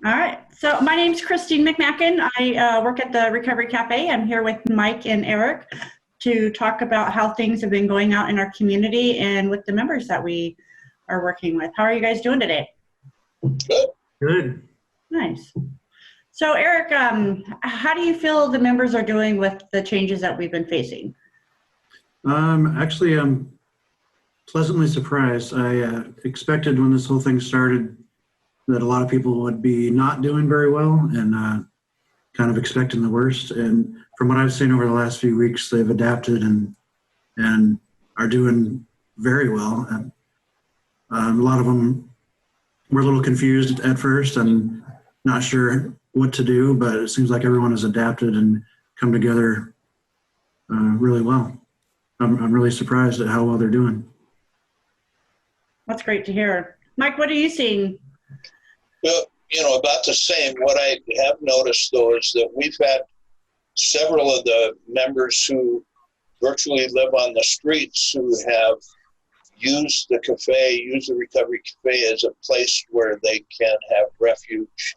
All right. So my name's Christine McMacken. I work at the Recovery Cafe. I'm here with Mike and Eric to talk about how things have been going out in our community and with the members that we are working with. How are you guys doing today? Good. Good. Nice. So Eric, how do you feel the members are doing with the changes that we've been facing? Actually, I'm pleasantly surprised. I expected when this whole thing started that a lot of people would be not doing very well and kind of expecting the worst. And from what I've seen over the last few weeks, they've adapted and are doing very well. And, a lot of them were a little confused at first and not sure what to do, but it seems like everyone has adapted and come together really well. I'm really surprised at how well they're doing. That's great to hear. Mike, what are you seeing? Well, about the same. What I have noticed, though, is that we've had several of the members who virtually live on the streets who have used the Recovery Cafe as a place where they can have refuge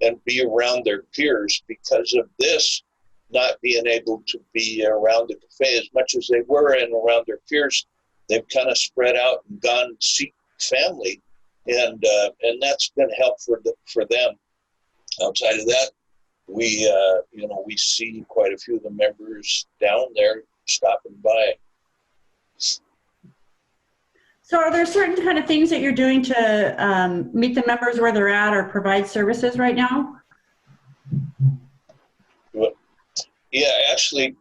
and be around their peers. Because of this, not being able to be around the cafe as much as they were and around their peers, they've kind of spread out and gone seek family. And that's been helpful for them. Outside of that, we see quite a few of the members down there stopping by. So are there certain kind of things that you're doing to meet the members where they're at or provide services right now? Well, yeah, actually,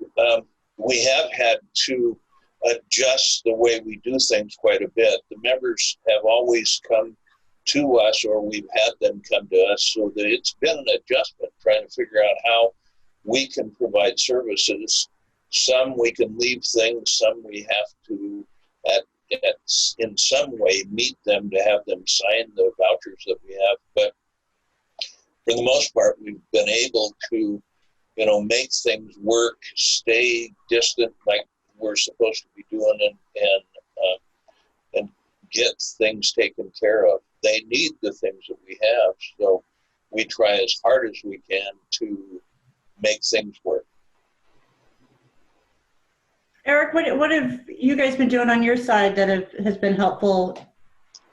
we have had to adjust the way we do things quite a bit. The members have always come to us, or we've had them come to us, so that it's been an adjustment trying to figure out how we can provide services. Some we can leave things, some we have to in some way meet them to have them sign the vouchers that we have. But for the most part, we've been able to make things work, stay distant like we're supposed to be doing, and get things taken care of. They need the things that we have, so we try as hard as we can to make things work. Eric, what have you guys been doing on your side that has been helpful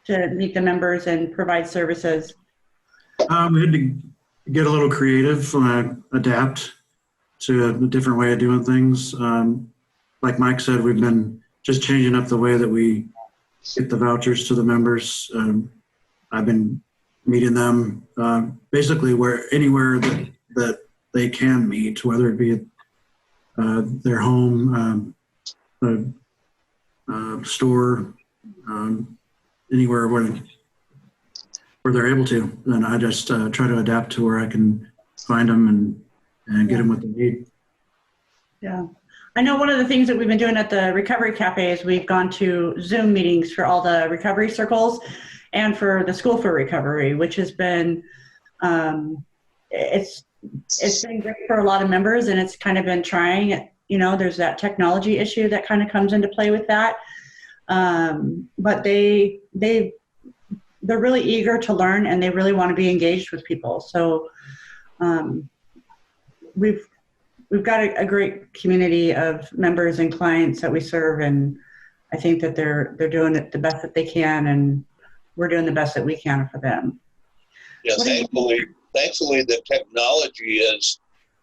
to meet the members and provide services? We had to get a little creative, adapt to a different way of doing things. Like Mike said, we've been just changing up the way that we get the vouchers to the members. I've been meeting them basically anywhere that they can meet, whether it be at their home, store, anywhere where they're able to. And I just try to adapt to where I can find them and get them what they need. Yeah. I know one of the things that we've been doing at the Recovery Cafe is we've gone to Zoom meetings for all the recovery circles and for the School for Recovery, which has been, it's been great for a lot of members, and it's kind of been trying. There's that technology issue that kind of comes into play with that. But they're really eager to learn, and they really want to be engaged with people. So we've got a great community of members and clients that we serve, and I think that they're doing it the best that they can, and we're doing the best that we can for them. Yeah, thankfully the technology has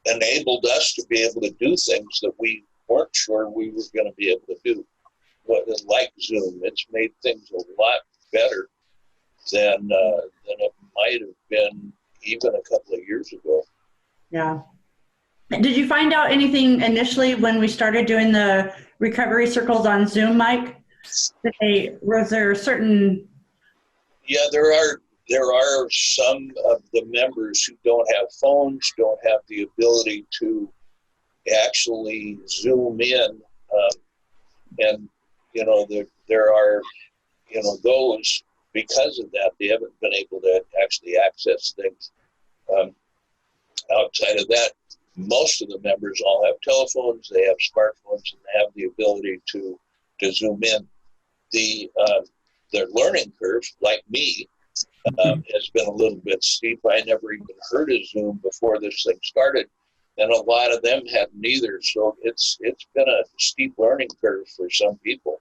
enabled us to be able to do things that we weren't sure we were going to be able to do. Like Zoom, it's made things a lot better than it might have been even a couple of years ago. Yeah. Did you find out anything initially when we started doing the recovery circles on Zoom, Mike? Was there certain? Yeah, there are some of the members who don't have phones, don't have the ability to actually Zoom in, and there are those, because of that, they haven't been able to actually access things. Outside of that, most of the members all have telephones, they have smartphones, and they have the ability to Zoom in. Their learning curve, like me, has been a little bit steep. I never even heard of Zoom before this thing started, and a lot of them hadn't either. So it's been a steep learning curve for some people.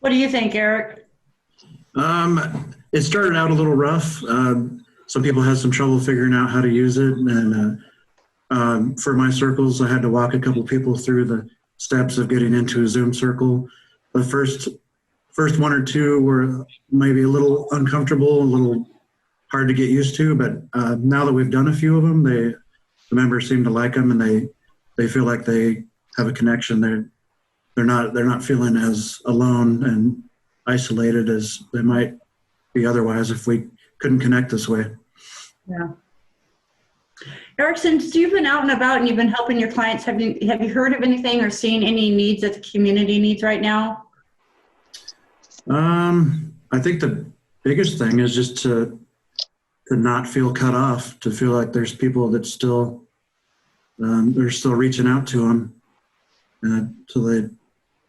What do you think, Eric? It started out a little rough. Some people had some trouble figuring out how to use it, and for my circles, I had to walk a couple people through the steps of getting into a Zoom circle. The first one or two were maybe a little uncomfortable, a little hard to get used to, but now that we've done a few of them, the members seem to like them, and they feel like they have a connection. They're not feeling as alone and isolated as they might be otherwise if we couldn't connect this way. Yeah. Eric, since you've been out and about and you've been helping your clients, have you heard of anything or seen any needs that the community needs right now? I think the biggest thing is just to not feel cut off, to feel like there's people that still they're still reaching out to them.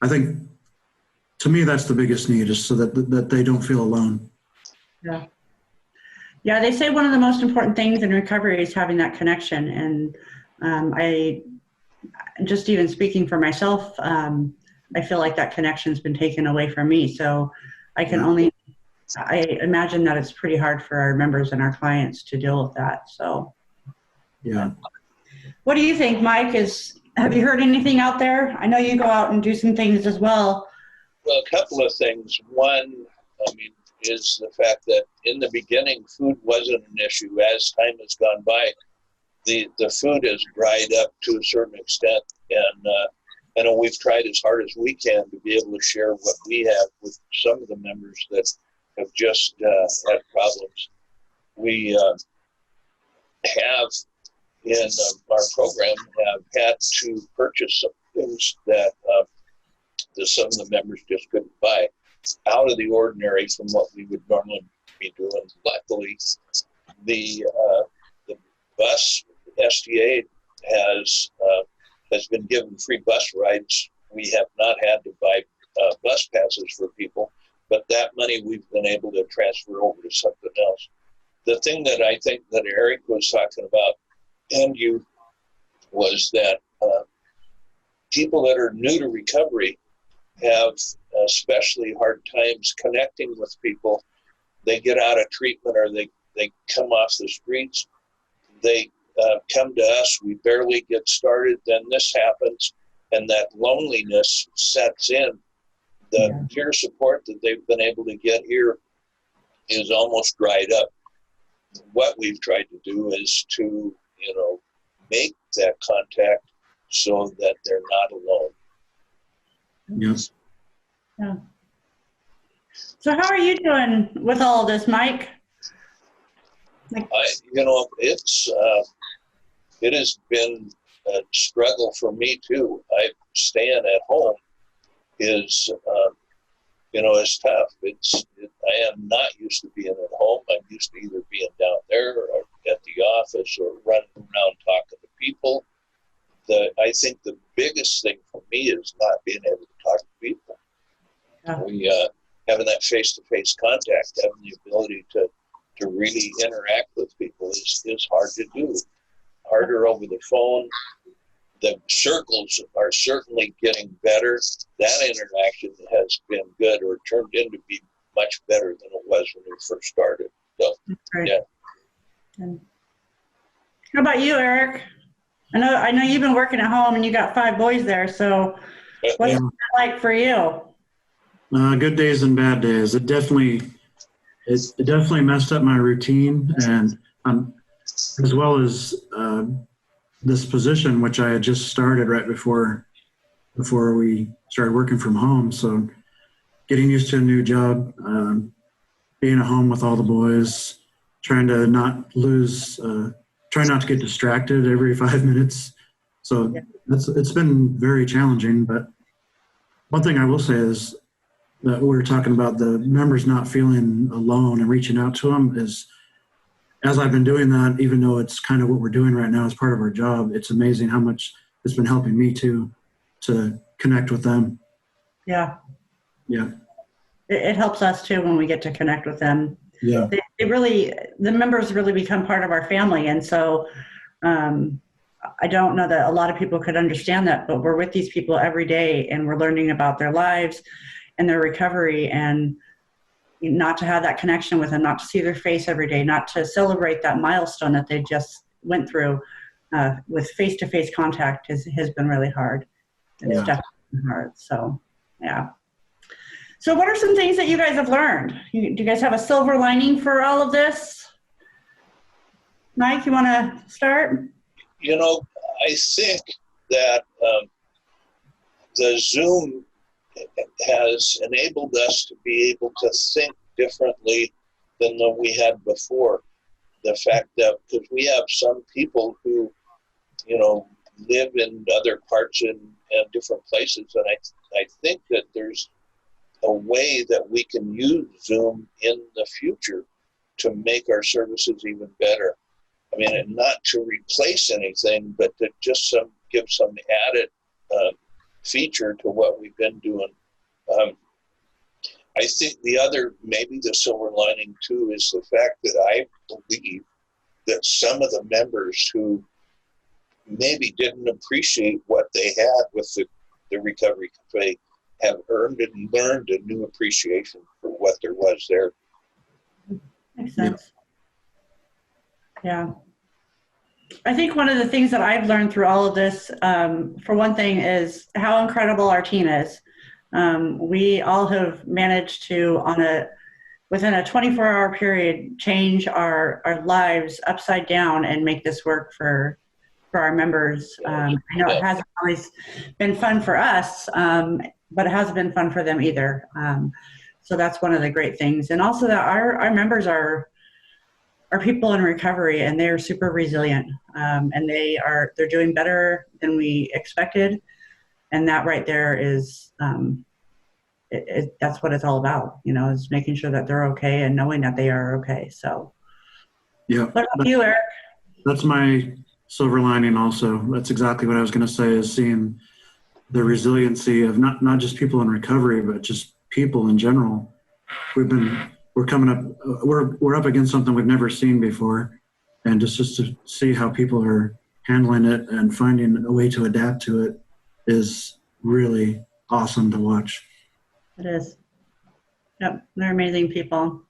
I think, to me, that's the biggest need, is so that they don't feel alone. Yeah. Yeah, they say one of the most important things in recovery is having that connection. And I, just even speaking for myself, I feel like that connection's been taken away from me. So I imagine that it's pretty hard for our members and our clients to deal with that. So, yeah. What do you think, Mike? Have you heard anything out there? I know you go out and do some things as well. Well, a couple of things. One, is the fact that in the beginning, food wasn't an issue. As time has gone by, the food has dried up to a certain extent, and I know we've tried as hard as we can to be able to share what we have with some of the members that have just had problems. We have in our program have had to purchase some things that some of the members just couldn't buy, out of the ordinary from what we would normally be doing. Luckily, the bus STA has been given free bus rides. We have not had to buy bus passes for people, but that money we've been able to transfer over to something else. The thing that I think that Eric was talking about, and you, was that people that are new to recovery have especially hard times connecting with people. They get out of treatment, or they come off the streets. They come to us. We barely get started. Then this happens, and that loneliness sets in. The peer support that they've been able to get here is almost dried up. What we've tried to do is to, make that contact so that they're not alone. Yes. Yeah. So how are you doing with all of this, Mike? It has been a struggle for me too. Staying at home is, it's tough. I am not used to being at home. I'm used to either being down there or at the office or running around talking to people. I think the biggest thing for me is not being able to talk to people. Yeah. Having that face-to-face contact, having the ability to really interact with people is hard to do. Harder over the phone. The circles are certainly getting better. That interaction has been good, or turned into be much better than it was when we first started. So, right. Yeah. How about you, Eric? I know you've been working at home and you got 5 boys there. So what's it like for you? Good days and bad days. It definitely messed up my routine, and as well as this position, which I had just started right before we started working from home. So getting used to a new job, being at home with all the boys, trying to not to get distracted every 5 minutes. So it's been very challenging. But one thing I will say is that we were talking about the members not feeling alone and reaching out to them is, as I've been doing that, even though it's kind of what we're doing right now as part of our job, it's amazing how much it's been helping me too, to connect with them. Yeah. Yeah. it helps us too when we get to connect with them. Yeah. The members really become part of our family. And so I don't know that a lot of people could understand that, but we're with these people every day and we're learning about their lives and their recovery, and not to have that connection with them, not to see their face every day, not to celebrate that milestone that they just went through with face-to-face contact has been really hard. It's definitely hard. So, yeah. So what are some things that you guys have learned? Do you guys have a silver lining for all of this? Mike, you want to start? I think that the Zoom has enabled us to be able to think differently than we had before. The fact that, because we have some people who, live in other parts and different places, and I think that there's a way that we can use Zoom in the future to make our services even better. I mean, and not to replace anything, but to just give some added feature to what we've been doing. I think maybe the silver lining too, is the fact that I believe that some of the members who maybe didn't appreciate what they had with the Recovery Cafe have earned and learned a new appreciation for what there was there. Makes sense. Yeah. I think one of the things that I've learned through all of this, for one thing, is how incredible our team is. We all have managed to, within a 24-hour period, change our lives upside down and make this work for our members. I know it hasn't always been fun for us, but it hasn't been fun for them either. So that's one of the great things. And also that our members are people in recovery, and they're super resilient, and they're doing better than we expected. And that right there is, that's what it's all about, is making sure that they're okay and knowing that they are okay. So, yeah. What about you, Eric? That's my silver lining also. That's exactly what I was going to say, is seeing the resiliency of not just people in recovery, but just people in general. We're coming up, we're up against something we've never seen before. And just to see how people are handling it and finding a way to adapt to it is really awesome to watch. It is. Yep, they're amazing people.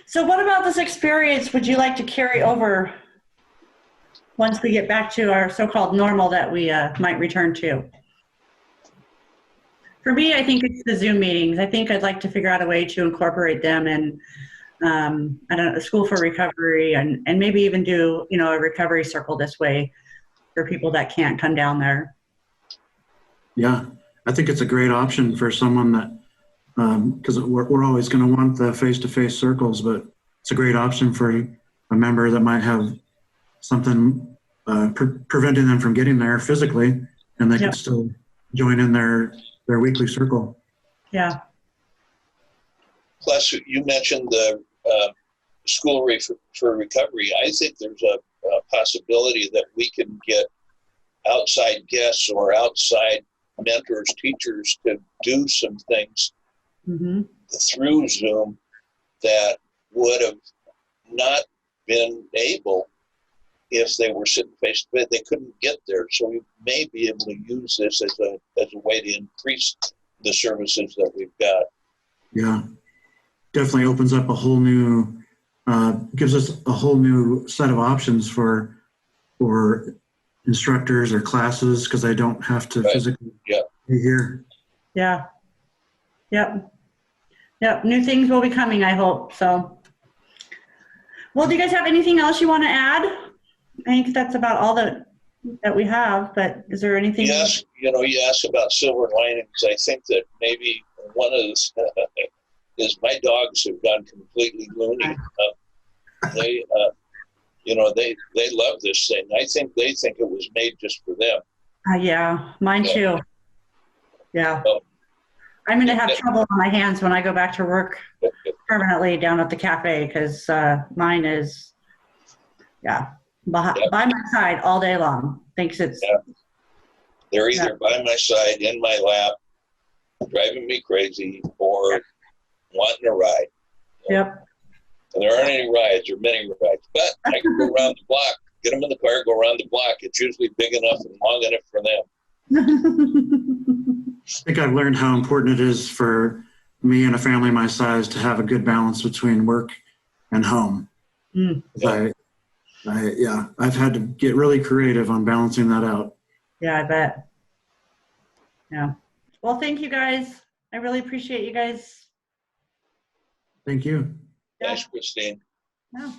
So what about this experience would you like to carry over once we get back to our so-called normal that we might return to? For me, I think it's the Zoom meetings. I think I'd like to figure out a way to incorporate them in, I don't know, a school for recovery, and maybe even do, a recovery circle this way for people that can't come down there. Yeah, I think it's a great option for someone that, because we're always going to want the face-to-face circles, but it's a great option for a member that might have something preventing them from getting there physically, and they can still join in their weekly circle. Yeah. Plus, you mentioned the school for recovery. I think there's a possibility that we can get outside guests or outside mentors, teachers to do some things through Zoom that would have not been able if they were sitting face to face. They couldn't get there. So we may be able to use this as a way to increase the services that we've got. Yeah, definitely opens up a whole new, gives us a whole new set of options for instructors or classes, because they don't have to physically be here. Yeah. Yep. New things will be coming, I hope. So, well, do you guys have anything else you want to add? I think that's about all that we have, but is there anything? Yes, you asked about silver linings. I think that maybe one of those is my dogs have gone completely loony. They love this thing. I think they think it was made just for them. Yeah, mine too. Yeah. I'm going to have trouble on my hands when I go back to work permanently down at the cafe, because mine is, by my side all day long. Thinks it's. Yeah. They're either by my side, in my lap, driving me crazy, or or wanting a ride. Yep. And there aren't any rides or many rides, but I can go around the block, get them in the car, go around the block. It's usually big enough and long enough for them. I think I've learned how important it is for me and a family my size to have a good balance between work and home. Mm. I've had to get really creative on balancing that out. Yeah, I bet. Yeah. Well, thank you guys. I really appreciate you guys. Thank you. Thanks, Christine. Yeah.